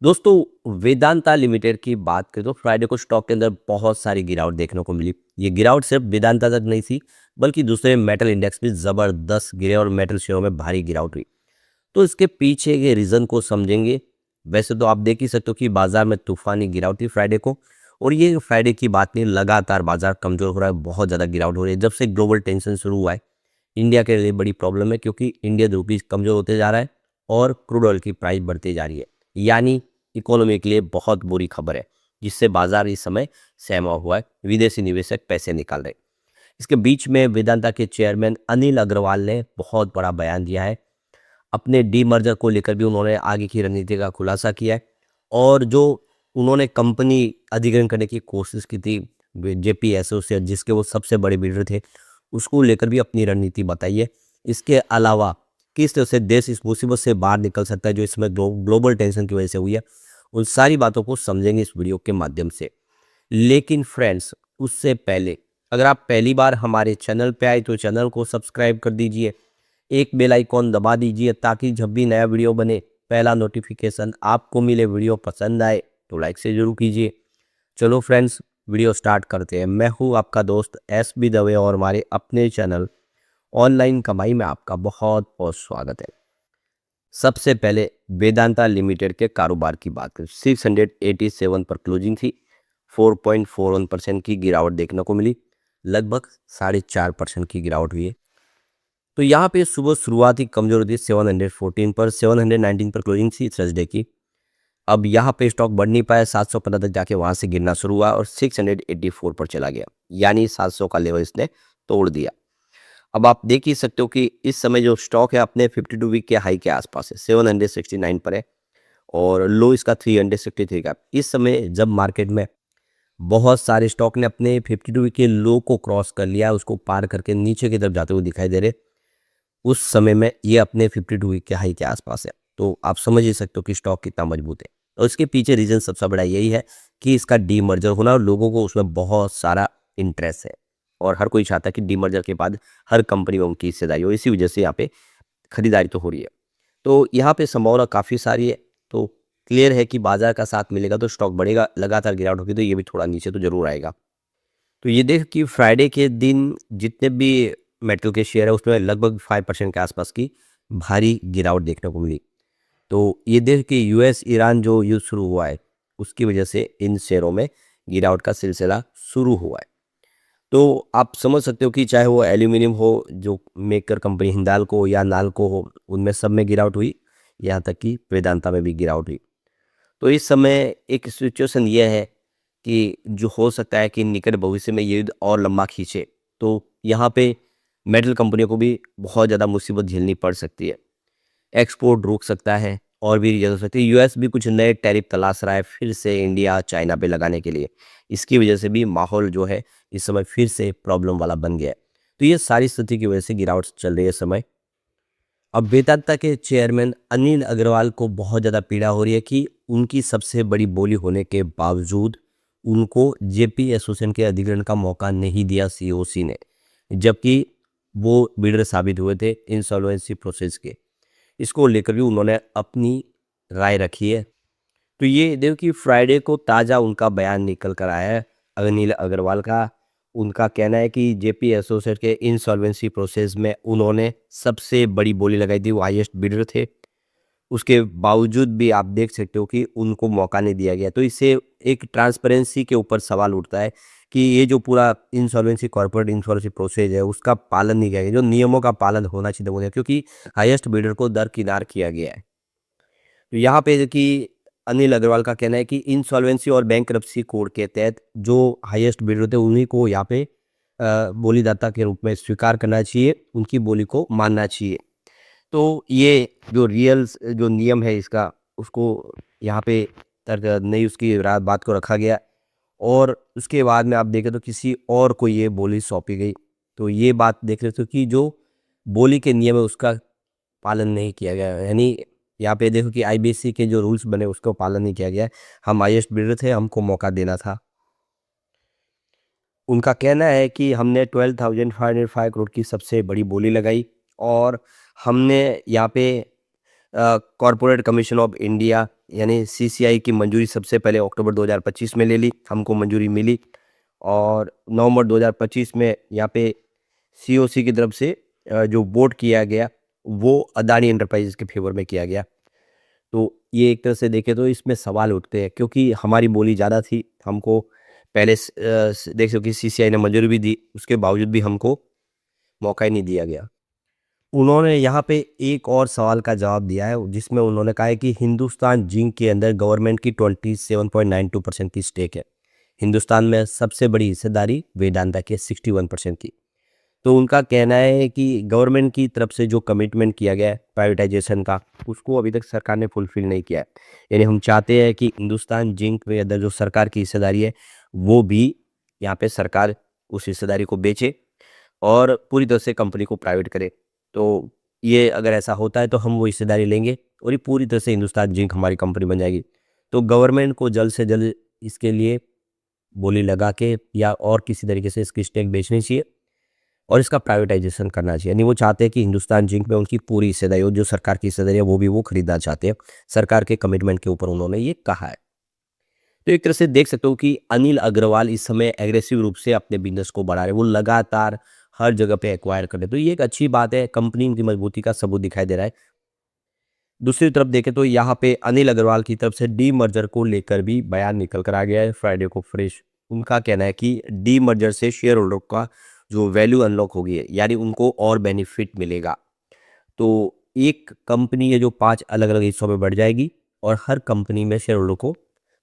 दोस्तों वेदांता लिमिटेड की बात करें तो फ्राइडे को स्टॉक के अंदर बहुत सारी गिरावट देखने को मिली। ये गिरावट सिर्फ वेदांता तक नहीं थी, बल्कि दूसरे मेटल इंडेक्स भी जबरदस्त गिरे और मेटल शेयरों में भारी गिरावट हुई। तो इसके पीछे के रीजन को समझेंगे। वैसे तो आप देख ही सकते हो कि बाजार में तूफानी गिरावट थी फ्राइडे को। और ये फ्राइडे की बात नहीं, लगातार बाजार कमजोर हो रहा है, बहुत ज्यादा गिरावट हो रही है जब से ग्लोबल टेंशन शुरू हुआ है। इंडिया के लिए बड़ी प्रॉब्लम है क्योंकि इंडियन रुपीज कमजोर होते जा रहा है और क्रूड ऑयल की प्राइस बढ़ती जा रही है। यानी इकोनॉमी के लिए बहुत बुरी खबर है, जिससे बाजार इस समय सहमा हुआ है, विदेशी निवेशक पैसे निकाल रहे हैं। इसके बीच में वेदांता के चेयरमैन अनिल अग्रवाल ने बहुत बड़ा बयान दिया है। अपने डीमर्जर को लेकर भी उन्होंने आगे की रणनीति का खुलासा किया है। और जो उन्होंने कंपनी अधिग्रहण करने की कोशिश की थी, जेपी एसोसिएट जिसके वो सबसे बड़े बिल्डर थे, उसको लेकर भी अपनी रणनीति बताई है। इसके अलावा किस तरह से देश इस मुसीबत से बाहर निकल सकता है जो इसमें ग्लोबल टेंशन की वजह से हुई है, उन सारी बातों को समझेंगे इस वीडियो के माध्यम से। लेकिन फ्रेंड्स, उससे पहले अगर आप पहली बार हमारे चैनल पे आए तो चैनल को सब्सक्राइब कर दीजिए, एक बेल आइकॉन दबा दीजिए ताकि जब भी नया वीडियो बने पहला नोटिफिकेशन आपको मिले। वीडियो पसंद आए तो लाइक से जरूर कीजिए। चलो फ्रेंड्स, वीडियो स्टार्ट करते हैं। मैं हूँ आपका दोस्त एस बी दवे और हमारे अपने चैनल ऑनलाइन कमाई में आपका बहुत बहुत स्वागत है। सबसे पहले वेदांता लिमिटेड के कारोबार की बात करें, 687 पर क्लोजिंग थी। 4.41% की गिरावट देखने को मिली, लगभग 4.5% की गिरावट हुई है। तो यहाँ पे सुबह शुरुआती कमजोर थी 714 पर, 719 पर क्लोजिंग थी थर्सडे की। अब यहाँ पे स्टॉक बढ़ नहीं पाया, 715 तक जाके वहां से गिरना शुरू हुआ और 684 पर चला गया, यानी 700 का लेवल इसने तोड़ दिया। अब आप देख ही सकते हो कि इस समय जो स्टॉक है अपने 52 वीक के हाई के आसपास है, 769 पर है और लो इसका 363 का। इस समय जब मार्केट में बहुत सारे स्टॉक ने अपने 52 वीक के लो को क्रॉस कर लिया, उसको पार करके नीचे की तरफ जाते हुए दिखाई दे रहे, उस समय में ये अपने 52 वीक के हाई के आसपास है। तो आप समझ ही सकते हो कि स्टॉक कितना मजबूत है। और इसके पीछे रीजन सबसे बड़ा यही है कि इसका डीमर्जर होना और लोगों को उसमें बहुत सारा इंटरेस्ट है और हर कोई चाहता है कि डीमर्जर के बाद हर कंपनी में उनकी हिस्सेदारी हो। इसी वजह से यहाँ पे खरीदारी तो हो रही है। तो यहाँ पे संभावना काफ़ी सारी है। तो क्लियर है कि बाजार का साथ मिलेगा तो स्टॉक बढ़ेगा, लगातार गिरावट होगी तो ये भी थोड़ा नीचे तो जरूर आएगा। तो ये देख कि फ्राइडे के दिन जितने भी मेटल के शेयर है उसमें लगभग 5% के आसपास की भारी गिरावट देखने को मिली। तो ये देख कि यूएस ईरान जो युद्ध शुरू हुआ है उसकी वजह से इन शेयरों में गिरावट का सिलसिला शुरू हुआ है। तो आप समझ सकते हो कि चाहे वो एल्यूमिनियम हो, जो मेकर कंपनी हिंदाल्को हो या नाल्को हो, उनमें सब में गिरावट हुई, यहाँ तक कि वेदांता में भी गिरावट हुई। तो इस समय एक सिचुएशन ये है कि जो हो सकता है कि निकट भविष्य में ये युद्ध और लंबा खींचे, तो यहाँ पे मेटल कंपनियों को भी बहुत ज़्यादा मुसीबत झेलनी पड़ सकती है। एक्सपोर्ट रुक सकता है और भी रीजन हो सकती है। यूएस भी कुछ नए टैरिफ तलाश रहा है फिर से इंडिया चाइना पे लगाने के लिए। इसकी वजह से भी माहौल जो है इस समय फिर से प्रॉब्लम वाला बन गया है। तो ये सारी स्थिति की वजह से गिरावट चल रही है इस समय। अब वेदांता के चेयरमैन अनिल अग्रवाल को बहुत ज़्यादा पीड़ा हो रही है कि उनकी सबसे बड़ी बोली होने के बावजूद उनको जेपी एसोसिएशन के अधिग्रहण का मौका नहीं दिया सीओसी ने, जबकि वो बिल्डर साबित हुए थे इंसॉल्वेंसी प्रोसेस के। इसको लेकर भी उन्होंने अपनी राय रखी है। तो ये देखो कि फ्राइडे को ताज़ा उनका बयान निकल कर आया है अनिल अग्रवाल का। उनका कहना है कि जेपी एसोसिएट के इंसॉल्वेंसी प्रोसेस में उन्होंने सबसे बड़ी बोली लगाई थी, वो हाईएस्ट बिडर थे। उसके बावजूद भी आप देख सकते हो कि उनको मौका नहीं दिया गया। तो इससे एक ट्रांसपेरेंसी के ऊपर सवाल उठता है कि ये जो पूरा इंसॉल्वेंसी कॉर्पोरेट इंसॉल्वेंसी प्रोसेस है उसका पालन नहीं किया गया, जो नियमों का पालन होना चाहिए, क्योंकि हाईएस्ट बिडर को दरकिनार किया गया है। तो यहाँ पे कि अनिल अग्रवाल का कहना है कि इंसॉल्वेंसी और बैंकरप्सी कोड के तहत जो हाईएस्ट बिडर थे उन्हीं को यहाँ पे बोलीदाता के रूप में स्वीकार करना चाहिए, उनकी बोली को मानना चाहिए। तो ये जो रियल जो नियम है इसका, उसको यहाँ पे तर्क नहीं, उसकी बात को रखा गया और उसके बाद में आप देखें तो किसी और को ये बोली सौंपी गई। तो ये बात देख रहे थे कि जो बोली के नियम है उसका पालन नहीं किया गया है। यानी यहाँ पे देखो कि आईबीसी के जो रूल्स बने उसको पालन नहीं किया गया है। हम हाईएस्ट बिल्डर थे, हमको मौका देना था। उनका कहना है कि हमने 12,505 करोड़ की सबसे बड़ी बोली लगाई और हमने यहाँ पे कॉरपोरेट कमीशन ऑफ इंडिया यानी सीसीआई की मंजूरी सबसे पहले अक्टूबर 2025 में ले ली, हमको मंजूरी मिली। और नवंबर 2025 में यहाँ पे सीओसी की तरफ से जो वोट किया गया वो अदानी एंटरप्राइजेस के फेवर में किया गया। तो ये एक तरह से देखें तो इसमें सवाल उठते हैं, क्योंकि हमारी बोली ज़्यादा थी, हमको पहले देख सको कि सीसीआई ने मंजूरी भी दी, उसके बावजूद भी हमको मौका ही नहीं दिया गया। उन्होंने यहाँ पे एक और सवाल का जवाब दिया है, जिसमें उन्होंने कहा है कि हिंदुस्तान जिंक के अंदर गवर्नमेंट की 27.92% की स्टेक है। हिंदुस्तान में सबसे बड़ी हिस्सेदारी वेदांता की 61% की। तो उनका कहना है कि गवर्नमेंट की तरफ से जो कमिटमेंट किया गया है प्राइवेटाइजेशन का, उसको अभी तक सरकार ने फुलफिल नहीं किया है। यानी हम चाहते हैं कि हिंदुस्तान जिंक के अंदर जो सरकार की हिस्सेदारी है वो भी यहाँ पे सरकार उस हिस्सेदारी को बेचे और पूरी तरह से कंपनी को प्राइवेट करे। तो ये अगर ऐसा होता है तो हम वो हिस्सेदारी लेंगे और ये पूरी तरह से हिंदुस्तान जिंक हमारी कंपनी बन जाएगी। तो गवर्नमेंट को जल्द से जल्द इसके लिए बोली लगा के या और किसी तरीके से इसकी स्टेक बेचनी चाहिए और इसका प्राइवेटाइजेशन करना चाहिए। यानी वो चाहते हैं कि हिंदुस्तान जिंक में उनकी पूरी हिस्सेदारी हो, जो सरकार की हिस्सेदारी है वो भी वो खरीदना चाहते हैं। सरकार के कमिटमेंट के ऊपर उन्होंने ये कहा है। तो एक तरह से देख सकते हो कि अनिल अग्रवाल इस समय एग्रेसिव रूप से अपने बिजनेस को बढ़ा रहे हैं, वो लगातार हर जगह पे एक्वायर कर रहे हैं। तो ये एक अच्छी बात है, कंपनी की मजबूती का सबूत दिखाई दे रहा है। दूसरी तरफ देखें तो यहाँ पे अनिल अग्रवाल की तरफ से डी मर्जर को लेकर भी बयान निकल कर आ गया है फ्राइडे को फ्रेश। उनका कहना है कि डी मर्जर से शेयर होल्डर का जो वैल्यू अनलॉक होगी है, यानी उनको और बेनिफिट मिलेगा। तो एक कंपनी है जो 5 अलग अलग हिस्सों में बढ़ जाएगी और हर कंपनी में शेयर होल्डर को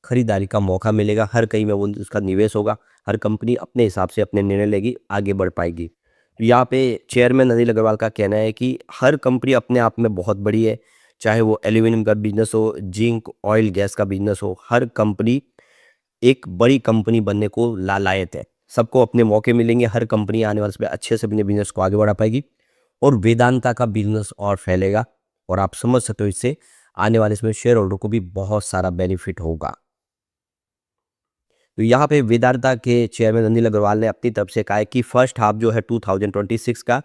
खरीदारी का मौका मिलेगा, हर कहीं में वो उसका निवेश होगा, हर कंपनी अपने हिसाब से अपने निर्णय लेगी, आगे बढ़ पाएगी। तो यहाँ पे चेयरमैन अनिल अग्रवाल का कहना है कि हर कंपनी अपने आप में बहुत बड़ी है, चाहे वो एल्यूमिनियम का बिजनेस हो, जिंक ऑयल गैस का बिजनेस हो, हर कंपनी एक बड़ी कंपनी बनने को लालायत है। सबको अपने मौके मिलेंगे, हर कंपनी आने वाले समय अच्छे से अपने बिजनेस को आगे बढ़ा पाएगी और वेदांता का बिजनेस और फैलेगा। और आप समझ सकते हो इससे आने वाले समय शेयर होल्डर को भी बहुत सारा बेनिफिट होगा। तो यहाँ पे वेदांता के चेयरमैन अनिल अग्रवाल ने अपनी तरफ से कहा है कि फर्स्ट हाफ जो है 2026 का,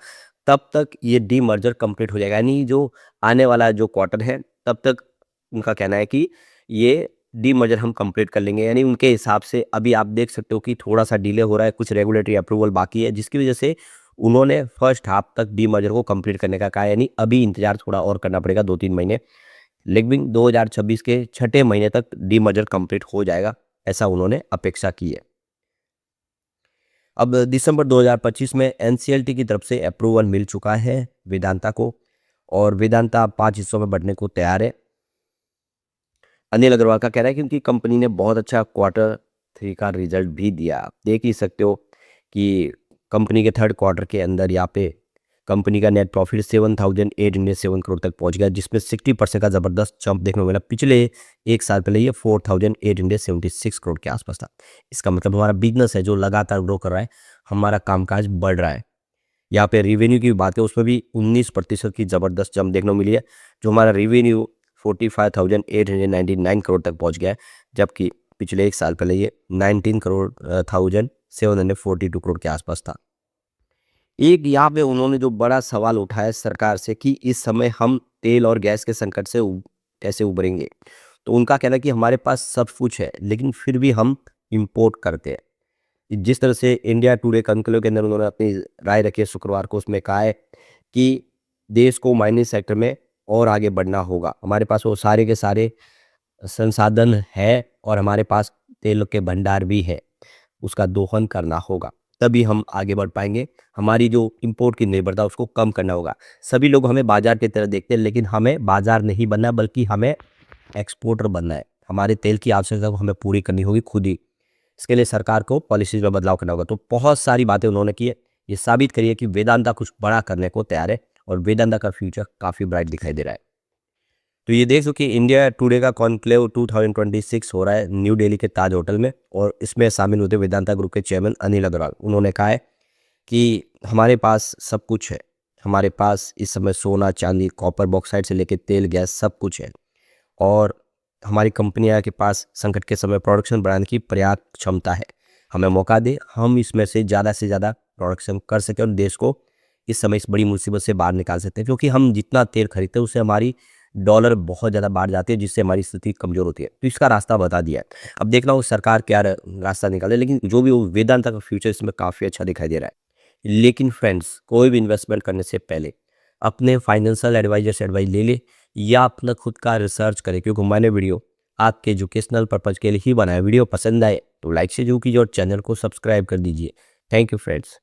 तब तक ये डी मर्जर कंप्लीट हो जाएगा। यानी जो आने वाला जो क्वार्टर है तब तक उनका कहना है कि ये डी मर्जर हम कंप्लीट कर लेंगे। यानी उनके हिसाब से अभी आप देख सकते हो कि थोड़ा सा डिले हो रहा है, कुछ रेगुलेटरी अप्रूवल बाकी है, जिसकी वजह से उन्होंने फर्स्ट हाफ तक डी मर्जर को कंप्लीट करने का कहा। यानी अभी इंतजार थोड़ा और करना पड़ेगा 2-3 महीने, लेकिन 2026 के छठे महीने तक डी मर्जर कंप्लीट हो जाएगा, ऐसा उन्होंने अपेक्षा की है। अब दिसंबर 2025 में एनसीएलटी की तरफ से अप्रूवल मिल चुका है वेदांता को और वेदांता 5 हिस्सों में बढ़ने को तैयार है। अनिल अग्रवाल का कहना है कि उनकी कंपनी ने बहुत अच्छा Q3 का रिजल्ट भी दिया। आप देख ही सकते हो कि कंपनी के थर्ड क्वार्टर के अंदर यहाँ पे कंपनी का नेट प्रॉफिट 7,807 करोड़ तक पहुंच गया, जिसमें 60% का ज़बरदस्त जंप देखने को मिला। पिछले एक साल पहले ये 4,876 करोड़ के आसपास था। इसका मतलब हमारा बिजनेस है जो लगातार ग्रो कर रहा है, हमारा कामकाज बढ़ रहा है। यहाँ पे रेवेन्यू की बात है, उसमें भी 19% की ज़बरदस्त जंप देखने को मिली है, जो हमारा रेवेन्यू 45,899 करोड़ तक पहुँच गया है, जबकि पिछले एक साल पहले ये 19,742 करोड़ के आसपास था। एक यहाँ पे उन्होंने जो बड़ा सवाल उठाया सरकार से कि इस समय हम तेल और गैस के संकट से कैसे उभरेंगे। तो उनका कहना है कि हमारे पास सब कुछ है, लेकिन फिर भी हम इंपोर्ट करते हैं। जिस तरह से इंडिया टुडे कॉन्क्लेव के अंदर उन्होंने अपनी राय रखी है शुक्रवार को, उसमें कहा है कि देश को माइनिंग सेक्टर में और आगे बढ़ना होगा। हमारे पास वो सारे के सारे संसाधन है और हमारे पास तेल के भंडार भी है, उसका दोहन करना होगा, तभी हम आगे बढ़ पाएंगे। हमारी जो इंपोर्ट की निर्भरता उसको कम करना होगा। सभी लोग हमें बाजार की तरह देखते हैं, लेकिन हमें बाजार नहीं बनना, बल्कि हमें एक्सपोर्टर बनना है। हमारे तेल की आवश्यकता को हमें पूरी करनी होगी खुद ही। इसके लिए सरकार को पॉलिसीज में बदलाव करना होगा। तो बहुत सारी बातें उन्होंने की है, ये साबित करिए कि वेदांता कुछ बड़ा करने को तैयार है और वेदांता का फ्यूचर काफ़ी ब्राइट दिखाई दे रहा है। तो ये देख सो कि इंडिया टुडे का कॉन्क्लेव 2026 हो रहा है न्यू दिल्ली के ताज होटल में, और इसमें शामिल होते वेदांता ग्रुप के चेयरमैन अनिल अग्रवाल। उन्होंने कहा है कि हमारे पास सब कुछ है, हमारे पास इस समय सोना चांदी कॉपर बॉक्साइट से लेकर तेल गैस सब कुछ है, और हमारी कंपनियां के पास संकट के समय प्रोडक्शन बढ़ाने की पर्याप्त क्षमता है। हमें मौका दे, हम इसमें से ज़्यादा प्रोडक्शन कर सकें और देश को इस समय इस बड़ी मुसीबत से बाहर निकाल सकते हैं। क्योंकि हम जितना तेल खरीदते हैं उससे हमारी डॉलर बहुत ज़्यादा बढ़ जाती है, जिससे हमारी स्थिति कमज़ोर होती है। तो इसका रास्ता बता दिया है। अब देखना हो सरकार क्या रास्ता निकाले, लेकिन जो भी हो वेदांता का फ्यूचर इसमें काफ़ी अच्छा दिखाई दे रहा है। लेकिन फ्रेंड्स, कोई भी इन्वेस्टमेंट करने से पहले अपने फाइनेंशियल एडवाइजर से एडवाइस ले ले या अपना खुद का रिसर्च करें, क्योंकि मैंने वीडियो आपके एजुकेशनल पर्पज़ के लिए ही बनाया। वीडियो पसंद आए तो लाइक से जरूर कीजिए और चैनल को सब्सक्राइब कर दीजिए। Thank you friends.